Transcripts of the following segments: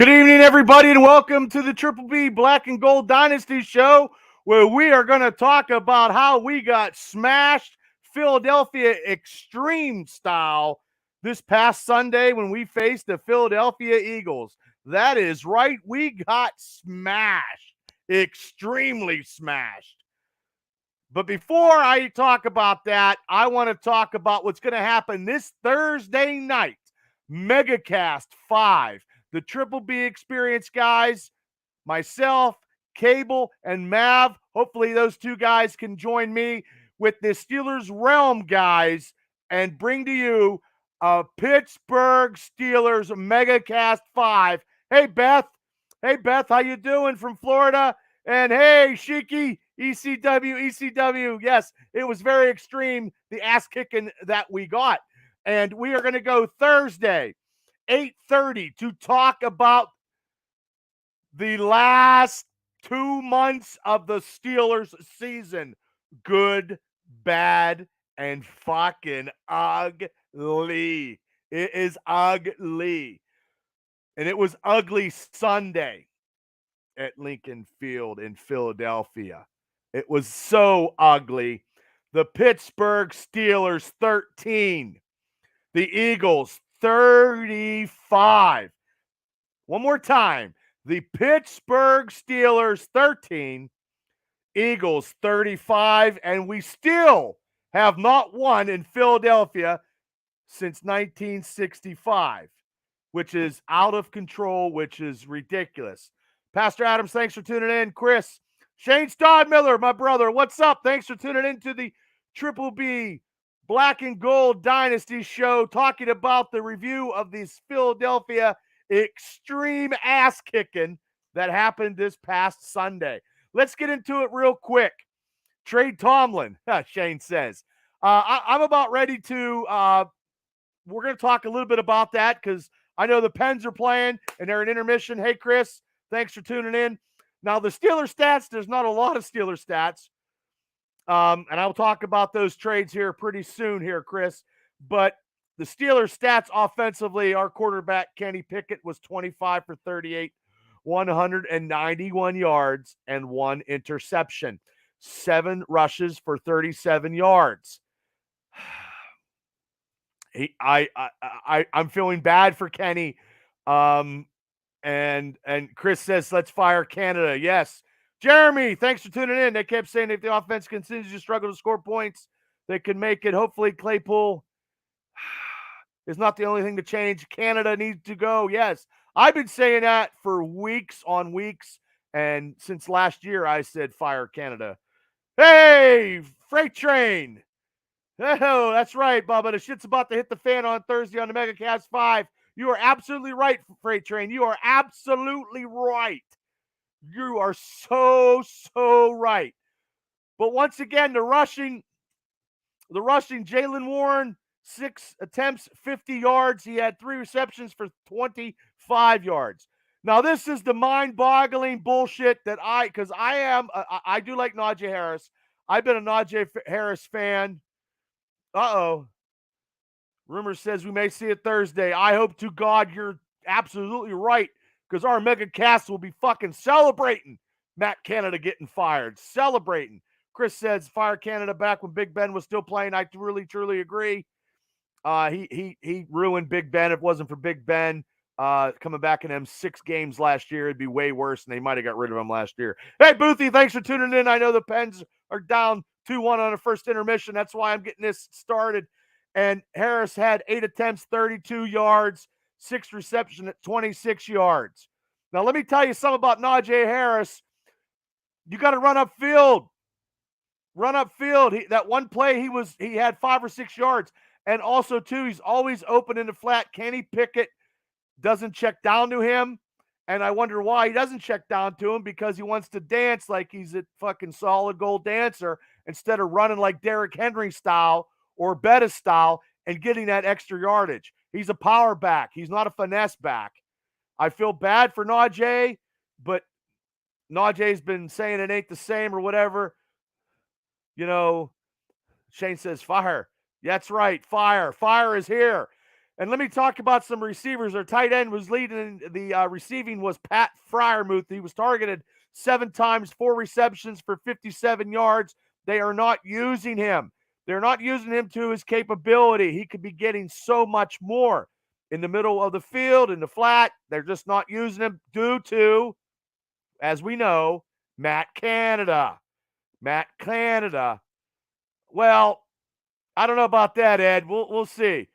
Good evening, everybody, and welcome to the Triple B Black and Gold Dynasty show, where we are going to talk about how we got smashed Philadelphia extreme style this past Sunday when we faced the Philadelphia Eagles. That is right, we got smashed, extremely smashed. But before I talk about that, I want to talk about what's going to happen this Thursday night. Megacast 5. The Triple B Experience guys, myself, Cable, and Mav. Hopefully those two guys can join me with the Steelers Realm guys and bring to you a Pittsburgh Steelers Megacast 5. Hey, Beth. Hey, Beth, how you doing from Florida? And hey, Shiki, ECW. Yes, it was very extreme, the ass kicking that we got. And we are going to go Thursday, 8:30, to talk about the last 2 months of the Steelers season. Good, bad, and fucking ugly. It is ugly. And it was ugly Sunday at Lincoln Field in Philadelphia. It was so ugly. The Pittsburgh Steelers 13. The Eagles 35. One more time. The Pittsburgh Steelers 13, Eagles 35, and we still have not won in Philadelphia since 1965, which is out of control, which is ridiculous. Pastor Adams, thanks for tuning in. Chris, Shane Stodmiller, my brother, what's up? Thanks for tuning in to the Triple B Black and Gold Dynasty show, talking about the review of this Philadelphia extreme ass kicking that happened this past Sunday. Let's get into it real quick. Trade Tomlin, Shane says. I'm about ready to, we're going to talk a little bit about that because I know the Pens are playing and they're in intermission. Hey, Chris, thanks for tuning in. Now, the Steeler stats, there's not a lot of Steeler stats. And I'll talk about those trades here pretty soon here, Chris. But the Steelers stats offensively, our quarterback, Kenny Pickett, was 25 for 38, 191 yards, and 1 interception. 7 rushes for 37 yards. I'm feeling bad for Kenny. And Chris says, let's fire Canada. Yes. Jeremy, thanks for tuning in. They kept saying if the offense continues to struggle to score points, they can make it. Hopefully Claypool is not the only thing to change. Canada needs to go. Yes. I've been saying that for weeks on weeks. And since last year, I said fire Canada. Hey, Freight Train. Oh, that's right, Bubba. The shit's about to hit the fan on Thursday on the Megacast 5. You are absolutely right, Freight Train. You are absolutely right. You are so right. But once again, the rushing, Jaylen Warren, 6 attempts, 50 yards. He had 3 receptions for 25 yards. Now, this is the mind-boggling bullshit that I do like Najee Harris. I've been a Najee Harris fan. Rumor says we may see it Thursday. I hope to God you're absolutely right, because our mega cast will be fucking celebrating Matt Canada getting fired. Celebrating. Chris says fire Canada back when Big Ben was still playing. I really, truly agree. He ruined Big Ben. If it wasn't for Big Ben coming back in them 6 games last year, it'd be way worse, and they might have got rid of him last year. Hey, Boothie, thanks for tuning in. I know the Pens are down 2-1 on a first intermission. That's why I'm getting this started. And Harris had 8 attempts, 32 yards, 6 receptions at 26 yards. Now, let me tell you something about Najee Harris. You got to run upfield. Run upfield. That one play, he had 5 or 6 yards. And also, too, he's always open in the flat. Kenny Pickett doesn't check down to him. And I wonder why he doesn't check down to him, because he wants to dance like he's a fucking solid gold dancer instead of running like Derrick Henry style or Bettis style and getting that extra yardage. He's a power back. He's not a finesse back. I feel bad for Najee, but Najee's been saying it ain't the same or whatever. You know, Shane says fire. That's right, fire. Fire is here. And let me talk about some receivers. Our tight end was leading the receiving was Pat Fryermuth. He was targeted 7 times, 4 receptions for 57 yards. They are not using him. They're not using him to his capability. He could be getting so much more in the middle of the field, in the flat. They're just not using him due to, as we know, Matt Canada. Matt Canada. Well, I don't know about that, Ed. We'll see.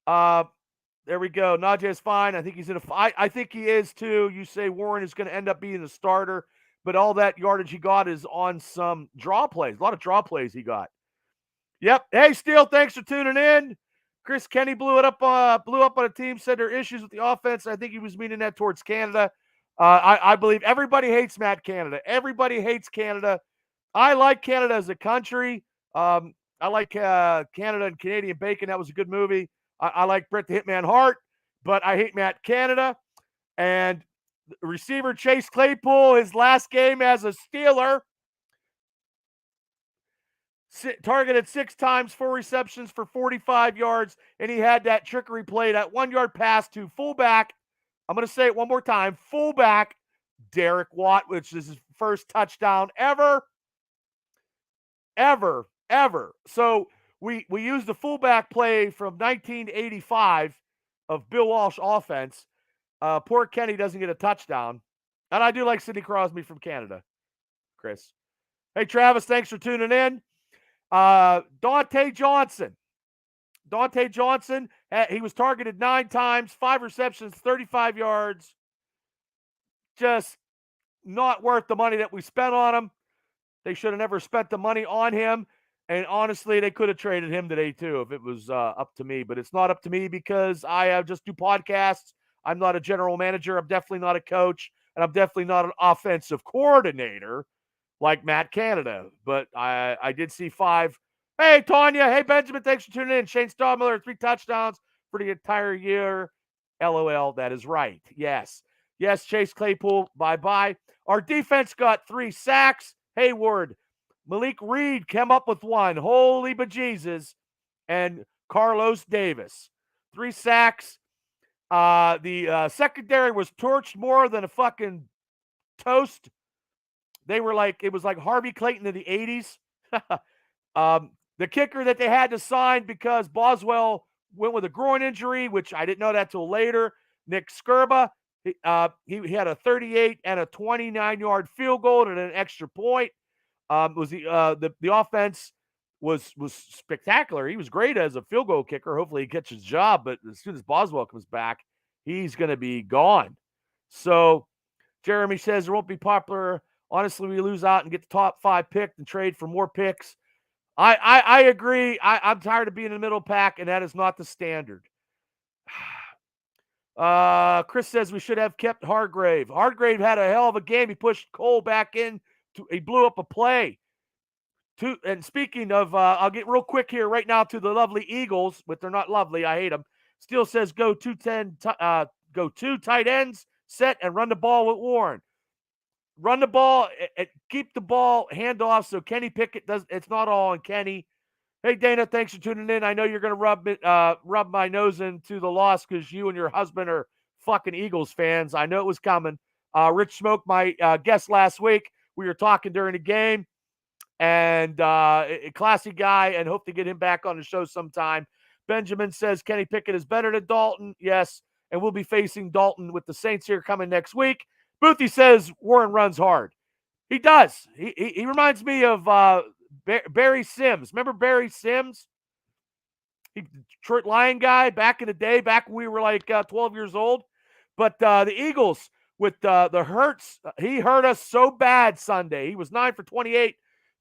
There we go. Najee's fine. I think he's in a. I think he is too. You say Warren is going to end up being the starter, but all that yardage he got is on some draw plays. A lot of draw plays he got. Yep. Hey, Steele, thanks for tuning in. Chris Kenny blew up on a team. Said there are issues with the offense. I think he was meaning that towards Canada. I believe everybody hates Matt Canada. Everybody hates Canada. I like Canada as a country. I like Canada and Canadian Bacon. That was a good movie. I like Bret the Hitman Hart, but I hate Matt Canada. And receiver Chase Claypool, his last game as a Steeler, targeted 6 times, 4 receptions for 45 yards, and he had that trickery play, that 1-yard pass to fullback. I'm going to say it one more time. Fullback Derek Watt, which is his first touchdown ever. So we used the fullback play from 1985 of Bill Walsh offense. Poor Kenny doesn't get a touchdown. And I do like Sidney Crosby from Canada, Chris. Hey, Travis, thanks for tuning in. Dante Johnson, he was targeted 9 times, 5 receptions, 35 yards. Just not worth the money that we spent on him. They should have never spent the money on him. And honestly, they could have traded him today too if it was up to me. But it's not up to me because I just do podcasts. I'm not a general manager. I'm definitely not a coach. And I'm definitely not an offensive coordinator like Matt Canada. But I did see 5. Hey, Tanya. Hey, Benjamin. Thanks for tuning in. Shane Staubmiller, 3 touchdowns for the entire year. LOL. That is right. Yes, Chase Claypool. Bye-bye. Our defense got 3 sacks. Hayward, Malik Reed came up with 1. Holy bejesus. And Carlos Davis. 3 sacks. The secondary was torched more than a fucking toast. They were like, it was like Harvey Clayton in the 80s. The kicker that they had to sign because Boswell went with a groin injury, which I didn't know that till later. Nick Skirba, he had a 38 and a 29-yard field goal and an extra point. Was the offense was spectacular. He was great as a field goal kicker. Hopefully he gets his job, but as soon as Boswell comes back, he's going to be gone. So Jeremy says there won't be popular. Honestly, we lose out and get the top 5 picked and trade for more picks. I agree. I'm tired of being in the middle pack, and that is not the standard. Chris says we should have kept Hargrave. Hargrave had a hell of a game. He pushed Cole back in. He blew up a play. And speaking of, I'll get real quick here right now to the lovely Eagles, but they're not lovely. I hate them. Steele says go 2 tight ends, set, and run the ball with Warren. Run the ball and keep the ball handoff so Kenny Pickett does. It's not all on Kenny. Hey, Dana, thanks for tuning in. I know you're going to rub my nose into the loss because you and your husband are fucking Eagles fans. I know it was coming. Rich Smoke, my guest last week, we were talking during the game, and a classy guy, and hope to get him back on the show sometime. Benjamin says Kenny Pickett is better than Dalton. Yes, and we'll be facing Dalton with the Saints here coming next week. Boothie says Warren runs hard. He does. He reminds me of Barry Sims. Remember Barry Sims? Detroit Lion guy back in the day, back when we were like 12 years old. But the Eagles with the hurts, he hurt us so bad Sunday. He was 9 for 28,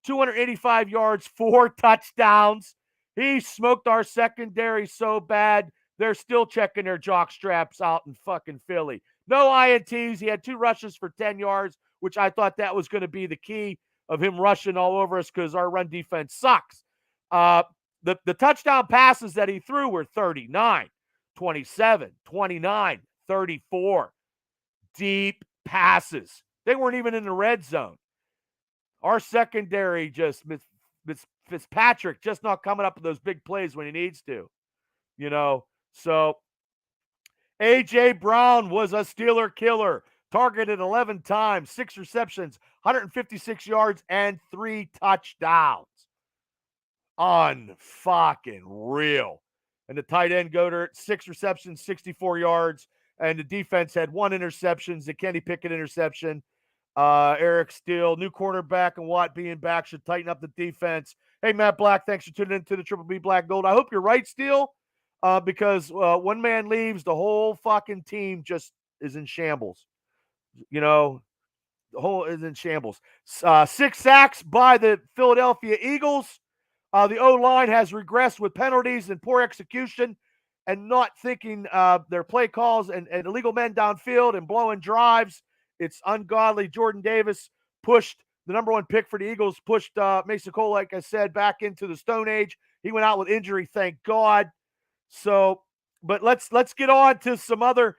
285 yards, 4 touchdowns. He smoked our secondary so bad, they're still checking their jock straps out in fucking Philly. No INTs. He had 2 rushes for 10 yards, which I thought that was going to be the key of him rushing all over us because our run defense sucks. The touchdown passes that he threw were 39, 27, 29, 34. Deep passes. They weren't even in the red zone. Our secondary just, Fitzpatrick just not coming up with those big plays when he needs to. You know, So A.J. Brown was a Steeler killer. Targeted 11 times, 6 receptions, 156 yards, and 3 touchdowns. Unfucking real. And the tight end Goddard, 6 receptions, 64 yards. And the defense had 1 interception, the Kenny Pickett interception. Eric Steele, new quarterback, and Watt being back should tighten up the defense. Hey, Matt Black, thanks for tuning in to the Triple B Black Gold. I hope you're right, Steele, because one man leaves, the whole fucking team just is in shambles. You know, the whole is in shambles. 6 sacks by the Philadelphia Eagles. The O-line has regressed with penalties and poor execution and not thinking their play calls and illegal men downfield and blowing drives. It's ungodly. Jordan Davis pushed the number 1 pick for the Eagles, pushed Mason Cole, like I said, back into the Stone Age. He went out with injury, thank God. So, but let's get on to some other,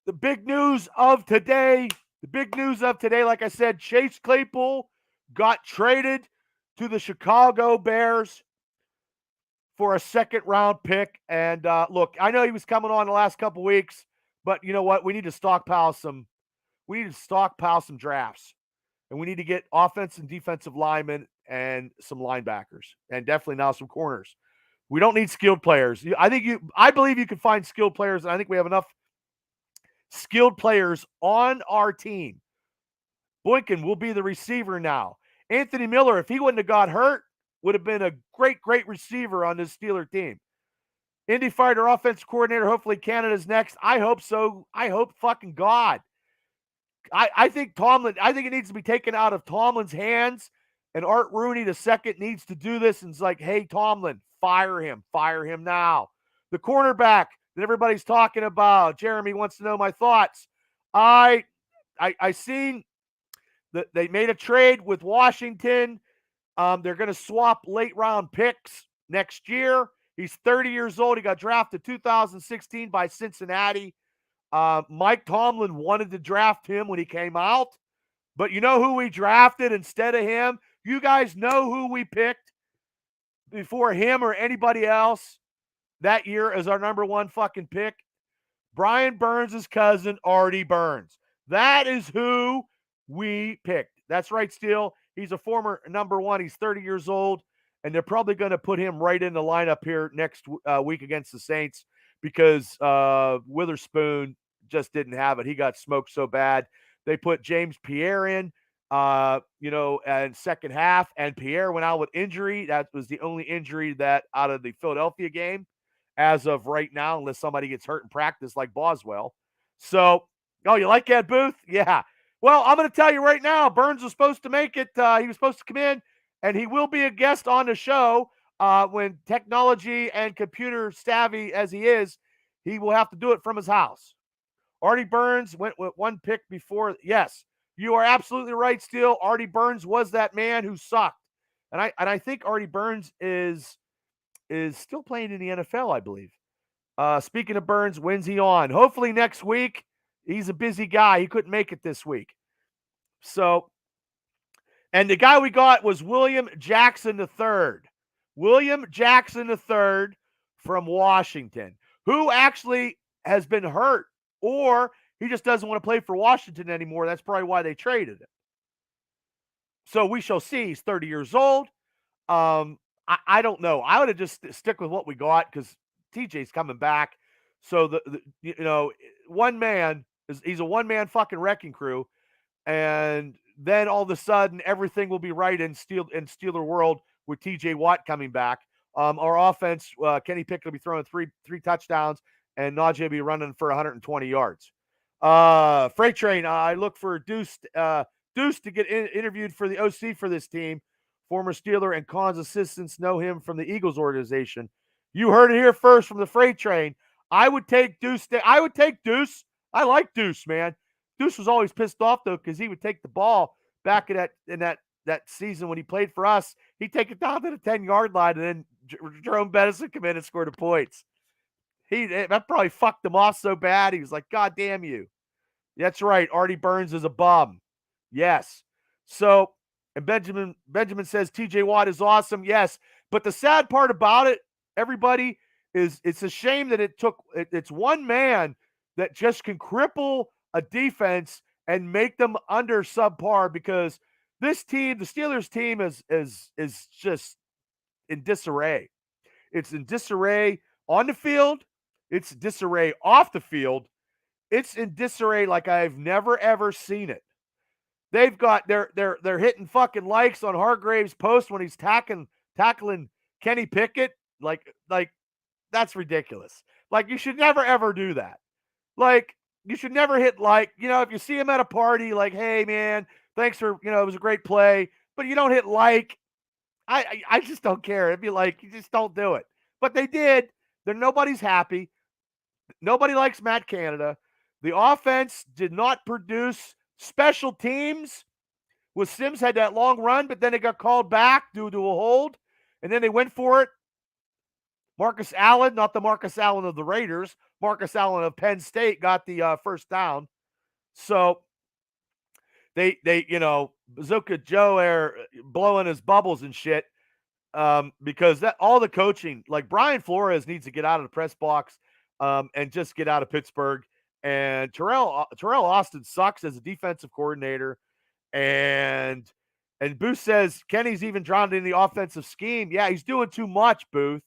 the big news of today. The big news of today, like I said, Chase Claypool got traded to the Chicago Bears for a 2nd-round pick. And look, I know he was coming on the last couple weeks, but you know what? We need to stockpile some drafts. And we need to get offensive and defensive linemen and some linebackers, and definitely now some corners. We don't need skilled players. I believe you can find skilled players, and I think we have enough skilled players on our team. Boykin will be the receiver now. Anthony Miller, if he wouldn't have got hurt, would have been a great, great receiver on this Steeler team. Indy fired their offensive coordinator. Hopefully Canada's next. I hope so. I hope fucking God. I think it needs to be taken out of Tomlin's hands, and Art Rooney II needs to do this and it's like, hey, Tomlin, fire him now. The cornerback that everybody's talking about, Jeremy wants to know my thoughts. I seen that they made a trade with Washington. They're going to swap late round picks next year. He's 30 years old. He got drafted 2016 by Cincinnati. Mike Tomlin wanted to draft him when he came out, but you know who we drafted instead of him? You guys know who we picked before him or anybody else that year as our number 1 fucking pick? Brian Burns' cousin, Artie Burns. That is who we picked. That's right, Steele. He's a former number 1. He's 30 years old, and they're probably going to put him right in the lineup here next week against the Saints because Witherspoon just didn't have it. He got smoked so bad. They put James Pierre in, in second half, and Pierre went out with injury. That was the only injury that out of the Philadelphia game as of right now, unless somebody gets hurt in practice like Boswell. So, you like Ed Booth? Yeah. Well, I'm going to tell you right now, Burns was supposed to make it. He was supposed to come in, and he will be a guest on the show when technology and computer savvy as he is, he will have to do it from his house. Artie Burns went with 1 pick before. Yes, you are absolutely right, Steele. Artie Burns was that man who sucked. And I think Artie Burns is still playing in the NFL, I believe. Speaking of Burns, when's he on? Hopefully next week. He's a busy guy. He couldn't make it this week. So, and the guy we got was William Jackson III. William Jackson III from Washington, who actually has been hurt, or he just doesn't want to play for Washington anymore. That's probably why they traded him. So we shall see. He's 30 years old. I don't know. I would have just stick with what we got because TJ's coming back. So one man he's a one-man fucking wrecking crew, and then all of a sudden everything will be right in Steeler world with TJ Watt coming back. Our offense, Kenny Pickett will be throwing three touchdowns, and Najee will be running for 120 yards. Freight Train, I look for Deuce to get interviewed for the OC for this team. Former Steeler and Khan's assistants know him from the Eagles organization. You heard it here first from the Freight Train. I would take Deuce. I like Deuce, man. Deuce was always pissed off, though, because he would take the ball back in that season when he played for us. He'd take it down to the 10-yard line, and then Jerome Bettis would come in and score the points. That probably fucked him off so bad. He was like, God damn you. That's right. Artie Burns is a bum. Yes. So, and Benjamin says TJ Watt is awesome. Yes. But the sad part about it, everybody, it's a shame that it's one man that just can cripple a defense and make them under subpar, because this team, the Steelers team, is just in disarray. It's in disarray on the field. It's disarray off the field. It's in disarray like I've never ever seen it. They've got they're hitting fucking likes on Hargrave's post when he's tackling Kenny Pickett. Like that's ridiculous. Like, you should never ever do that. Like, you should never hit like, if you see him at a party, like, hey man, thanks for, it was a great play, but you don't hit like. I just don't care. It'd be like, you just don't do it. But they did. Nobody's happy. Nobody likes Matt Canada. The offense did not produce. Special teams with Sims had that long run, but then it got called back due to a hold, and then they went for it. Marcus Allen, not the Marcus Allen of the Raiders, Marcus Allen of Penn State got the first down. So they Bazooka Joe are blowing his bubbles and shit, because that all the coaching, like Brian Flores needs to get out of the press box, and just get out of Pittsburgh. And Terrell Austin sucks as a defensive coordinator. And Booth says Kenny's even drowned in the offensive scheme. Yeah, he's doing too much, Booth.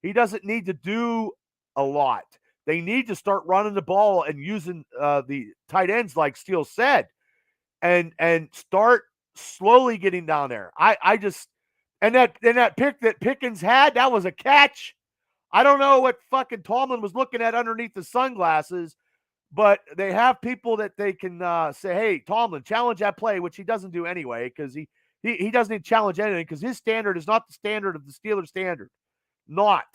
He doesn't need to do a lot. They need to start running the ball and using the tight ends, like Steele said, and start slowly getting down there. I just and that pick that Pickens had, that was a catch. I don't know what fucking Tomlin was looking at underneath the sunglasses, but they have people that they can say, hey, Tomlin, challenge that play, which he doesn't do anyway, because he doesn't need to challenge anything, because his standard is not the standard of the Steelers standard. Not.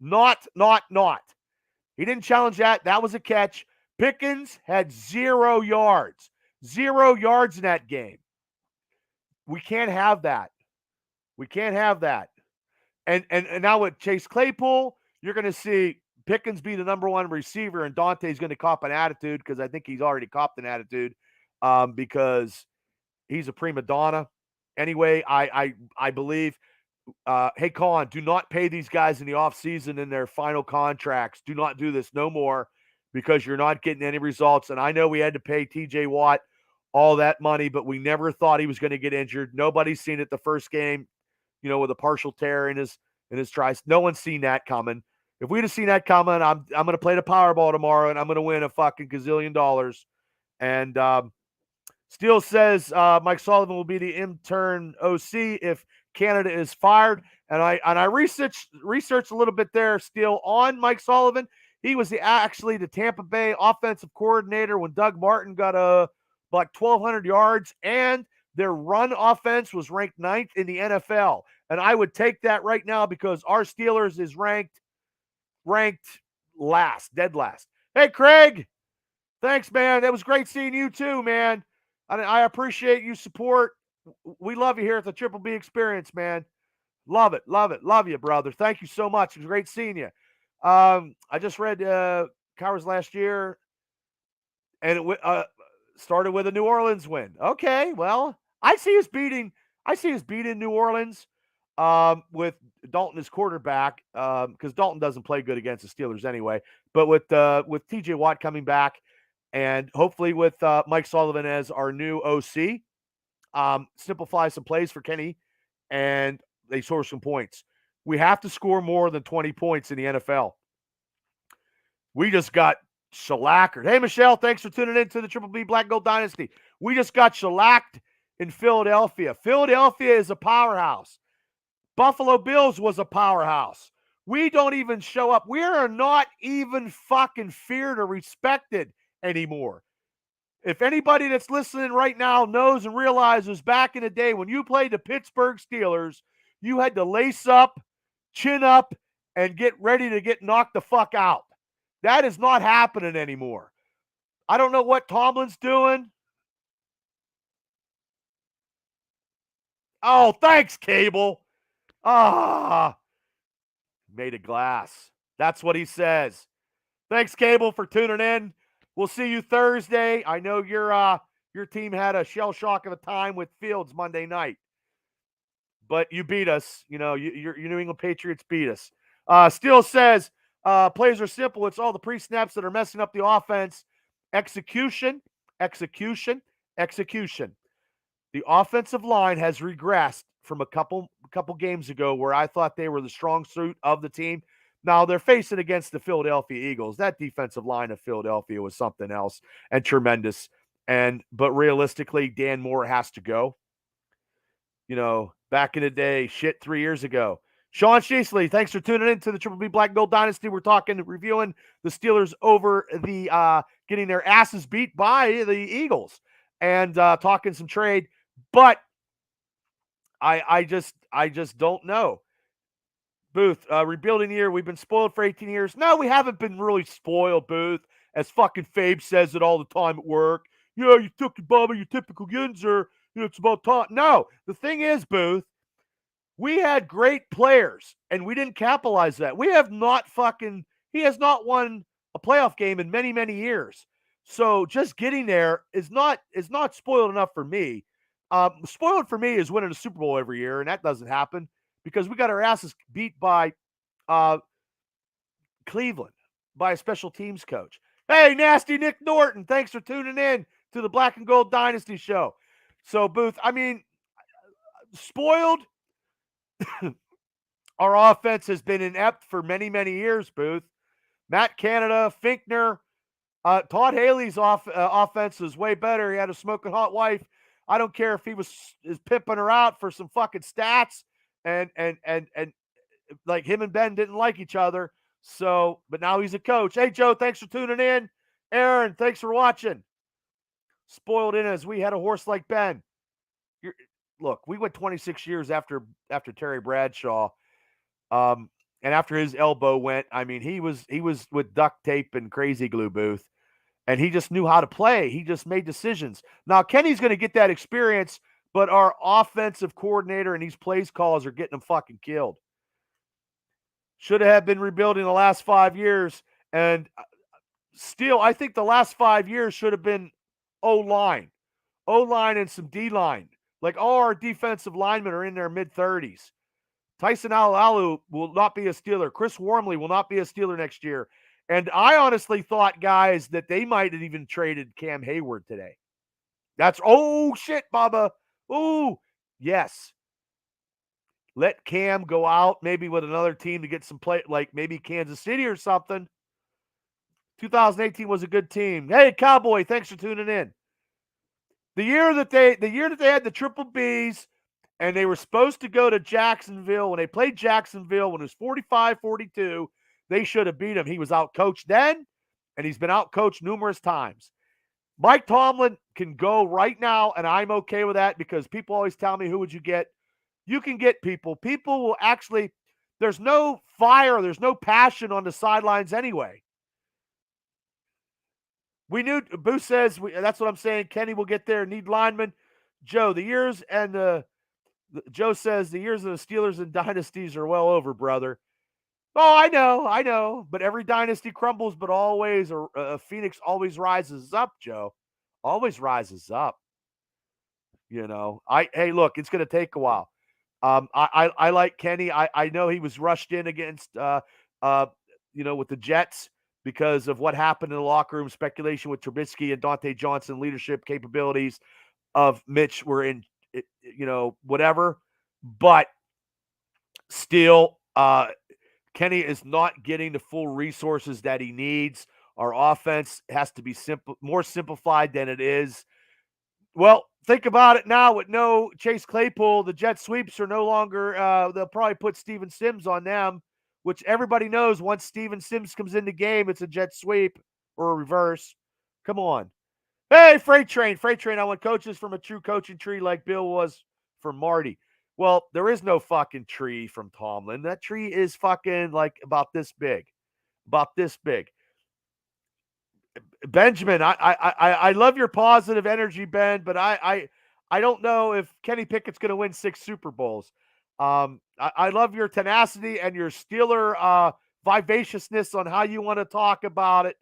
He didn't challenge that. That was a catch. Pickens had 0 yards. 0 yards in that game. We can't have that. And now with Chase Claypool, you're going to see Pickens be the number one receiver, and Dante's going to cop an attitude, because I think he's already copped an attitude, because he's a prima donna. Anyway, I believe, hey, Colin, do not pay these guys in the offseason in their final contracts. Do not do this no more, because you're not getting any results. And I know we had to pay TJ Watt all that money, but we never thought he was going to get injured. Nobody's seen it the first game, with a partial tear in his tries. No one's seen that coming. If we'd have seen that coming, I'm going to play the Powerball tomorrow, and I'm going to win a fucking gazillion dollars. And Steele says Mike Sullivan will be the intern OC if Canada is fired. And I researched a little bit there, Steele, on Mike Sullivan. He was actually the Tampa Bay offensive coordinator when Doug Martin got like 1,200 yards, and their run offense was ranked 9th in the NFL. And I would take that right now, because our Steelers is ranked last, dead last. Hey, Craig, thanks, man. That was great seeing you too, man. I appreciate you support. We love you here at the Triple B Experience, man. Love it. Love you, brother. Thank you so much. It was great seeing you. I just read Cowers last year, and it started with a New Orleans win. Okay, well, I see us beating New Orleans with Dalton as quarterback, because Dalton doesn't play good against the Steelers anyway. But with TJ Watt coming back, and hopefully with Mike Sullivan as our new OC, simplify some plays for Kenny, and they score some points. We have to score more than 20 points in the NFL. We just got shellackered. Hey, Michelle, thanks for tuning in to the Triple B Black Gold Dynasty. We just got shellacked in Philadelphia. Philadelphia is a powerhouse. Buffalo Bills was a powerhouse. We don't even show up. We are not even fucking feared or respected anymore. If anybody that's listening right now knows and realizes back in the day when you played the Pittsburgh Steelers, you had to lace up, chin up, and get ready to get knocked the fuck out. That is not happening anymore. I don't know what Tomlin's doing. Oh, thanks, Cable. Made of glass. That's what he says. Thanks, Cable, for tuning in. We'll see you Thursday. I know your team had a shell shock of a time with Fields Monday night, but you beat us. Your New England Patriots beat us. Steele says, Plays are simple. It's all the pre-snaps that are messing up the offense. Execution, execution, execution. The offensive line has regressed from a couple games ago where I thought they were the strong suit of the team. Now they're facing against the Philadelphia Eagles. That defensive line of Philadelphia was something else and tremendous. But realistically, Dan Moore has to go. Back in the day, 3 years ago. Sean Sheasley, thanks for tuning in to the Triple B Black and Gold Dynasty. We're reviewing the Steelers over the getting their asses beat by the Eagles and talking some trade. But I just don't know. Booth, rebuilding year. We've been spoiled for 18 years. No, we haven't been really spoiled, Booth. As fucking Fabe says it all the time at work. You took your Bubba, your typical Yinzer. It's about time. No, the thing is, Booth, we had great players, and we didn't capitalize that. He has not won a playoff game in many, many years. So just getting there is not spoiled enough for me. Spoiled for me is winning a Super Bowl every year, and that doesn't happen because we got our asses beat by Cleveland, by a special teams coach. Hey, Nasty Nick Norton, thanks for tuning in to the Black and Gold Dynasty show. So, Booth, spoiled. Our offense has been inept for many, many years, Booth. Matt Canada, Finkner, Todd Haley's offense is way better. He had a smoking hot wife. I don't care if he is pimping her out for some fucking stats, and like him and Ben didn't like each other. So, but now he's a coach. Hey, Joe, thanks for tuning in. Aaron, thanks for watching. Spoiled in as we had a horse like Ben. Look, we went 26 years after Terry Bradshaw, and after his elbow went. He was with duct tape and crazy glue, Booth, and he just knew how to play. He just made decisions. Now Kenny's going to get that experience, but our offensive coordinator and these plays calls are getting him fucking killed. Should have been rebuilding the last 5 years, and still, I think the last 5 years should have been O-line and some D-line. Like all our defensive linemen are in their mid-30s. Tyson Alualu will not be a Steeler. Chris Wormley will not be a Steeler next year. And I honestly thought, guys, that they might have even traded Cam Hayward today. Oh, shit, Bubba. Oh, yes. Let Cam go out maybe with another team to get some play, like maybe Kansas City or something. 2018 was a good team. Hey, Cowboy, thanks for tuning in. The year that they had the Triple Bs and they were supposed to go to Jacksonville, when they played Jacksonville when it was 45-42, they should have beat him. He was outcoached then, and he's been outcoached numerous times. Mike Tomlin can go right now, and I'm okay with that because people always tell me, who would you get? You can get people. People will actually – there's no fire, there's no passion on the sidelines anyway. We knew – Boo says – that's what I'm saying. Kenny will get there. Need linemen. Joe, Joe says the years of the Steelers and dynasties are well over, brother. Oh, I know. But every dynasty crumbles, but always a phoenix always rises up, Joe. Always rises up. Hey, look, it's going to take a while. I like Kenny. I know he was rushed in against, with the Jets because of what happened in the locker room. Speculation with Trubisky and Dante Johnson, leadership capabilities of Mitch were in, whatever. But still, Kenny is not getting the full resources that he needs. Our offense has to be more simplified than it is. Well, think about it now with no Chase Claypool. The jet sweeps are no longer they'll probably put Steven Sims on them, which everybody knows once Steven Sims comes in the game, it's a jet sweep or a reverse. Come on. Hey, Freight Train, I want coaches from a true coaching tree like Bill was for Marty. Well, there is no fucking tree from Tomlin. That tree is fucking like about this big. Benjamin, I love your positive energy, Ben, but I don't know if Kenny Pickett's going to win 6 Super Bowls. I love your tenacity and your Steeler vivaciousness on how you want to talk about it.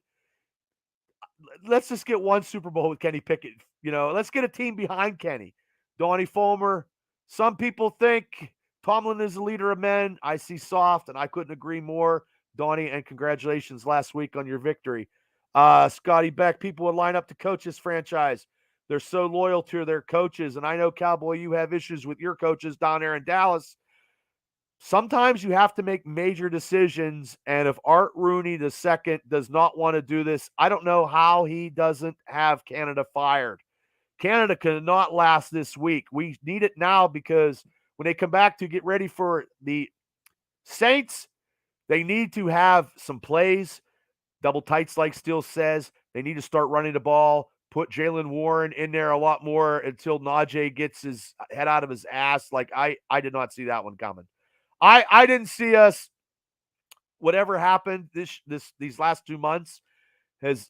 Let's just get 1 Super Bowl with Kenny Pickett. Let's get a team behind Kenny. Donnie Fulmer. Some people think Tomlin is a leader of men. I see soft, and I couldn't agree more. Donnie, and congratulations last week on your victory. Scotty Beck, people would line up to coach this franchise. They're so loyal to their coaches. And I know, Cowboy, you have issues with your coaches down there in Dallas. Sometimes you have to make major decisions. And if Art Rooney II does not want to do this, I don't know how he doesn't have Canada fired. Canada cannot last this week. We need it now because when they come back to get ready for the Saints, they need to have some plays. Double tights, like Steele says. They need to start running the ball, put Jaylen Warren in there a lot more until Najee gets his head out of his ass. Like, I did not see that one coming. I didn't see us, whatever happened these last 2 months has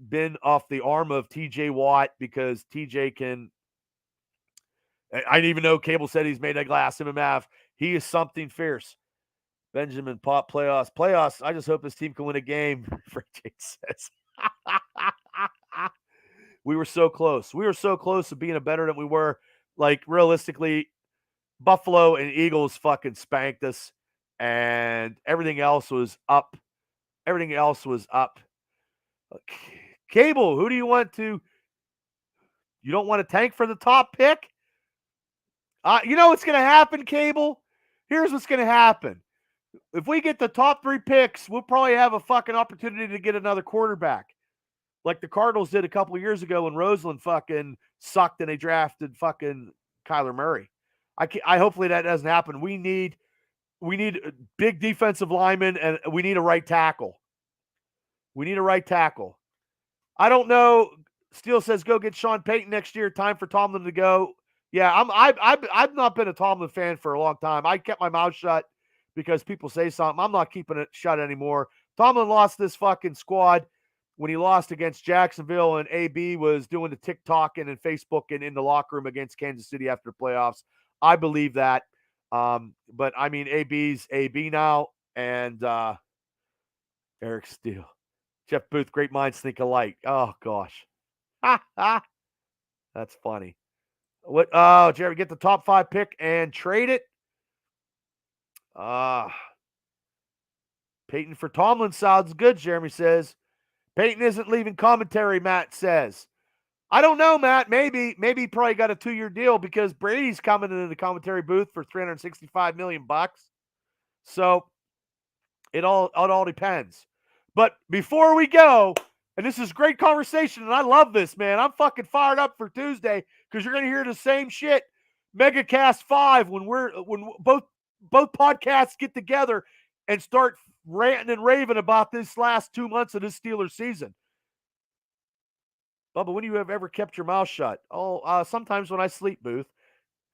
been off the arm of TJ Watt, because TJ can, I didn't even know Cable said he's made a glass MMF. He is something fierce. Benjamin Pop playoffs. Playoffs. I just hope this team can win a game. Frank Jake says. We were so close. We were so close to being better than we were. Like, realistically, Buffalo and Eagles fucking spanked us, and everything else was up. Everything else was up. Cable, who do you want to? You don't want to tank for the top pick? You know what's going to happen, Cable? Here's what's going to happen. If we get the top 3 picks, we'll probably have a fucking opportunity to get another quarterback, like the Cardinals did a couple of years ago when Roseland fucking sucked and they drafted fucking Kyler Murray. I hopefully that doesn't happen. We need big defensive linemen, and we need a right tackle. We need a right tackle. I don't know. Steele says go get Sean Payton next year. Time for Tomlin to go. Yeah, I've not been a Tomlin fan for a long time. I kept my mouth shut because people say something. I'm not keeping it shut anymore. Tomlin lost this fucking squad when he lost against Jacksonville, and AB was doing the TikToking and Facebooking in the locker room against Kansas City after the playoffs. I believe that. But I mean, AB's AB now, and Eric Steele. Jeff Booth, great minds think alike. Oh, gosh. That's funny. What? Oh, Jerry, get the top 5 pick and trade it. Peyton for Tomlin sounds good, Jeremy says. Peyton isn't leaving commentary, Matt says. I don't know, Matt. Maybe he probably got a 2-year deal because Brady's coming into the commentary booth for $365 million. So it all depends. But before we go, and this is great conversation, and I love this, man. I'm fucking fired up for Tuesday because you're going to hear the same shit. MegaCast 5 when both podcasts get together and start ranting and raving about this last 2 months of this Steelers season. Bubba, when do you have ever kept your mouth shut? Oh, sometimes when I sleep, Booth.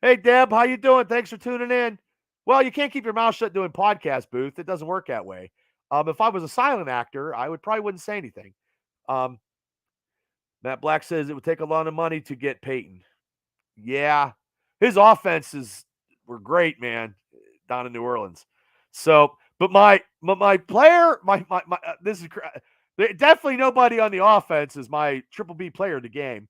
Hey, Deb, how you doing? Thanks for tuning in. Well, you can't keep your mouth shut doing podcast, Booth. It doesn't work that way. If I was a silent actor, I probably wouldn't say anything. Matt Black says it would take a lot of money to get Peyton. Yeah, his offenses were great, man, down in New Orleans. So, but my player, this is definitely nobody on the offense is my triple B player of the game.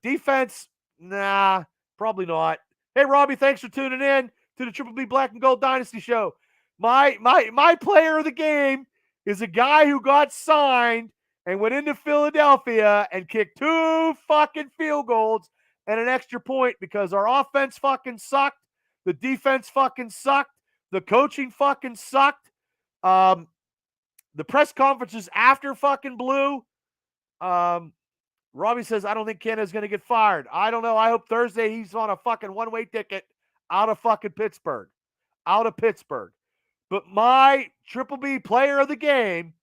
Defense, nah, probably not. Hey, Robbie, thanks for tuning in to the Triple B Black and Gold Dynasty Show. My player of the game is a guy who got signed and went into Philadelphia and kicked 2 fucking field goals and an extra point because our offense fucking sucked. The defense fucking sucked. The coaching fucking sucked. The press conferences after fucking blew. Robbie says, I don't think Canada's going to get fired. I don't know. I hope Thursday he's on a fucking one-way ticket out of fucking Pittsburgh. Out of Pittsburgh. But my Triple B player of the game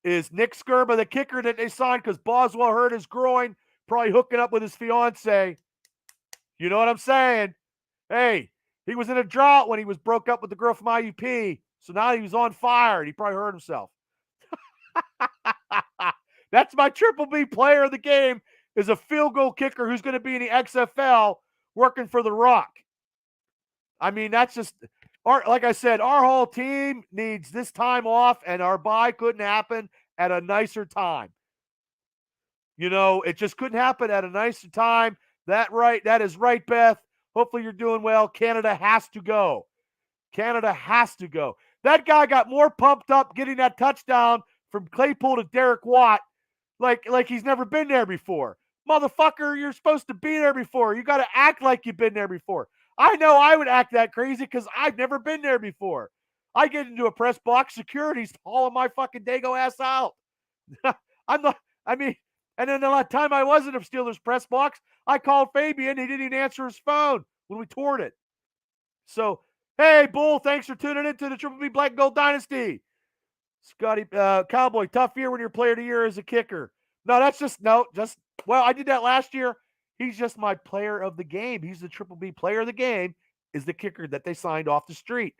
is Nick Skirba, the kicker that they signed because Boswell hurt his groin, probably hooking up with his fiance. You know what I'm saying? Hey, he was in a drought when he was broke up with the girl from IUP. So now he was on fire and he probably hurt himself. That's my Triple B player of the game, is a field goal kicker who's going to be in the XFL working for The Rock. I mean, that's just, like I said, our whole team needs this time off, and our bye couldn't happen at a nicer time. You know, it just couldn't happen at a nicer time. That is right, Beth. Hopefully you're doing well. Canada has to go. Canada has to go. That guy got more pumped up getting that touchdown from Claypool to Derek Watt like he's never been there before. Motherfucker, you're supposed to be there before. You got to act like you've been there before. I know I would act that crazy because I've never been there before. I get into a press box, security's hauling my fucking Dago ass out. I'm not, I mean, and then the time I was in a Steelers press box, I called Fabian. He didn't even answer his phone when we toured it. So, hey, Bull, thanks for tuning in to the Triple B Black and Gold Dynasty. Scotty, Cowboy, tough year when you're player of the year as a kicker. No, that's well, I did that last year. He's just my player of the game. He's the Triple B player of the game, is the kicker that they signed off the street,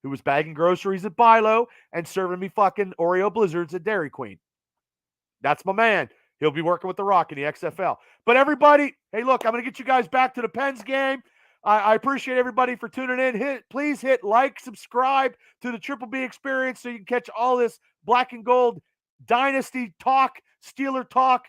who was bagging groceries at Bilo and serving me fucking Oreo Blizzards at Dairy Queen. That's my man. He'll be working with The Rock in the XFL. But everybody, hey, look, I'm going to get you guys back to the Pens game. I appreciate everybody for tuning in. Please hit like, subscribe to the Triple B Experience so you can catch all this black and gold Dynasty talk, Steeler talk,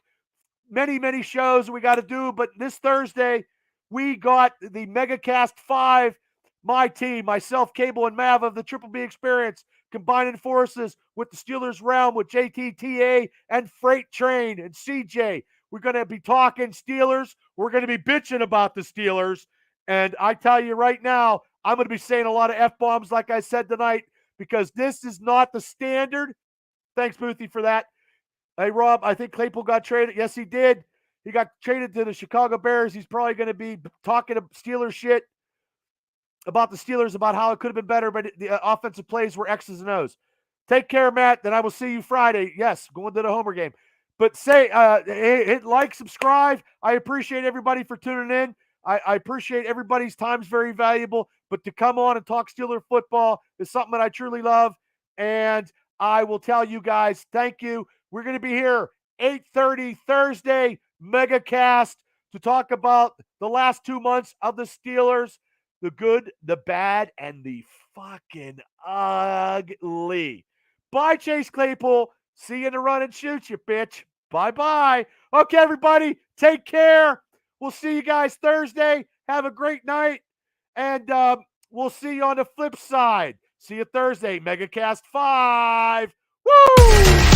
many, many shows we got to do. But this Thursday, we got the MegaCast 5, my team, myself, Cable, and Mav of the Triple B Experience, combining forces with the Steelers realm with JTTA and Freight Train and CJ. We're going to be talking Steelers. We're going to be bitching about the Steelers. And I tell you right now, I'm going to be saying a lot of F-bombs like I said tonight because this is not the standard. Thanks, Boothie, for that. Hey, Rob, I think Claypool got traded. Yes, he did. He got traded to the Chicago Bears. He's probably going to be talking to Steelers shit about the Steelers, about how it could have been better, but the offensive plays were X's and O's. Take care, Matt. Then I will see you Friday. Yes, going to the Homer game. But hit like, subscribe. I appreciate everybody for tuning in. I appreciate everybody's time's very valuable, but to come on and talk Steeler football is something that I truly love. And I will tell you guys, thank you. We're going to be here 8:30 Thursday, MegaCast, to talk about the last 2 months of the Steelers, the good, the bad, and the fucking ugly. Bye, Chase Claypool. See you in the run and shoot you, bitch. Bye-bye. Okay, everybody, take care. We'll see you guys Thursday. Have a great night. And we'll see you on the flip side. See you Thursday. MegaCast 5. Woo!